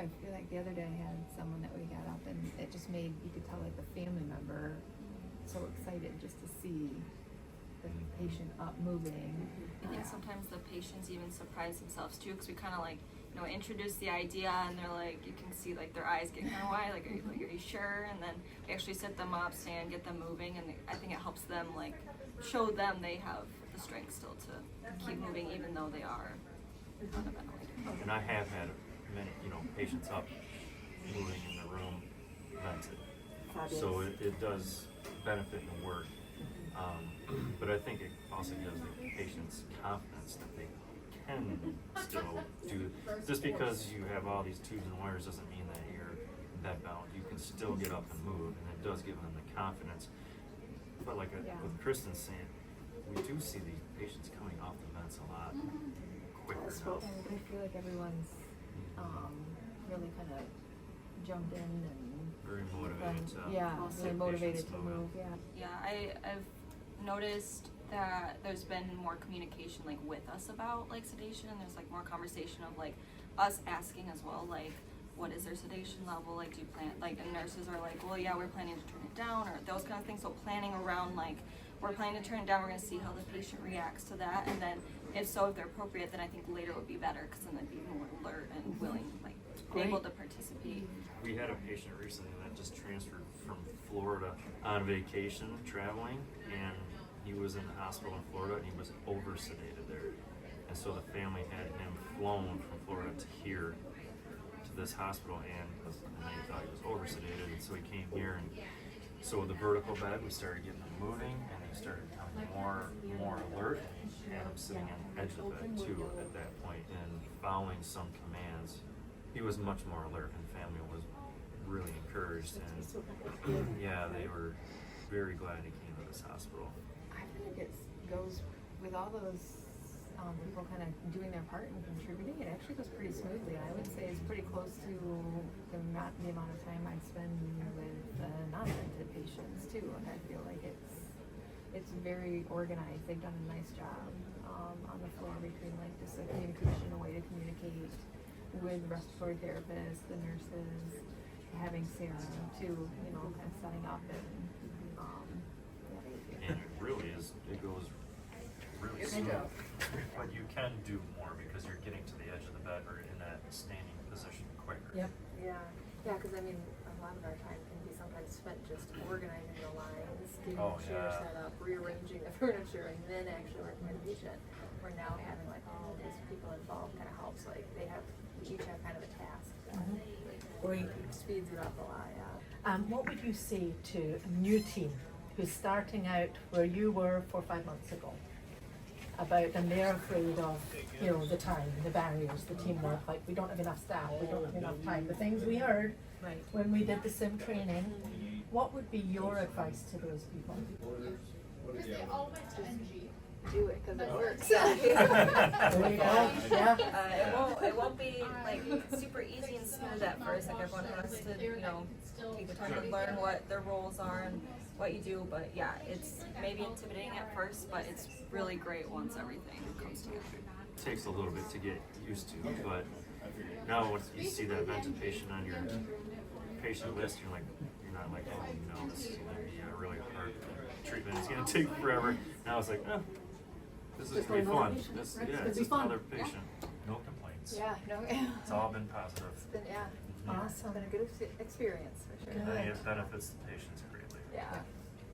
I feel like the other day I had someone that we got up and it just made, you could tell like the family member so excited just to see the patient up moving. I think sometimes the patients even surprise themselves too, because we kind of like, you know, introduce the idea and they're like, you can see like their eyes get kind of wide, like, are you sure? And then we actually set them up, stand, get them moving, and I think it helps them like show them they have the strength still to keep moving even though they are on a ventilator. And I have had many, patients up moving in the room vented. So it does benefit and work. But I think it also gives the patients confidence that they can still do. Just because you have all these tubes and wires doesn't mean that you're bed bound. You can still get up and move, and it does give them the confidence. But like with Kristen saying, we do see these patients coming off the vents a lot quicker now. And I feel like everyone's really kind of jumped in and very motivated to really motivated to move. Yeah, I've noticed that there's been more communication like with us about like sedation, and there's like more conversation of like us asking as well, like what is their sedation level, like do you plan, like, and nurses are like, well, yeah, we're planning to turn it down, or those kind of things. So planning around like, we're planning to turn it down, we're going to see how the patient reacts to that, and then if so, if they're appropriate, then I think later would be better, because then they'd be more alert and willing, like able to participate. We had a patient recently that just transferred from Florida on vacation, traveling, and he was in the hospital in Florida and he was over sedated there. And so the family had him flown from Florida to here, to this hospital, and they thought he was over sedated, and so he came here. And so with the vertical bed, we started getting him moving, and he started becoming more alert, and had him sitting on the edge of the bed too at that point, and following some commands. He was much more alert, and family was really encouraged, and they were very glad he came to this hospital. I feel like it goes with all those people kind of doing their part and contributing. It actually goes pretty smoothly. I would say it's pretty close to the amount of time I spend with non-vented patients too. And I feel like it's very organized. They've done a nice job on the floor between like just a communication, a way to communicate with respiratory therapists, the nurses, having Sarah too, kind of setting up and it really is, it goes really smooth. But you can do more because you're getting to the edge of the bed or in that standing position quicker. Yep. Yeah, because I mean, a lot of our time can be sometimes spent just organizing the lines, getting the chair set up, rearranging the furniture, and then actually working with the patient. We're now having like all these people involved kind of helps, like we each have kind of a task. Great. Speeds it up a lot, What would you say to a new team who's starting out where you were 4 or 5 months ago, and they're afraid of, the time, the barriers, the teamwork, like we don't have enough staff, we don't have enough time, the things we heard when we did the sim training. What would be your advice to those people? They all went to NG. Do it because it works. There you go. Yeah. It won't be like super easy and smooth at first. Like everyone has to, take the time to learn what their roles are and what you do. But yeah, it's maybe intimidating at first, but it's really great once everything comes together. It takes a little bit to get used to, but now once you see that vented patient on your patient list, you're not like, oh no, this is going to be a really hard treatment. It's going to take forever. Now it's like, this is going to be fun. It's just another patient. No complaints. It's all been positive. It's been, awesome. It's been a good experience for sure. And it benefits the patients greatly. Yeah.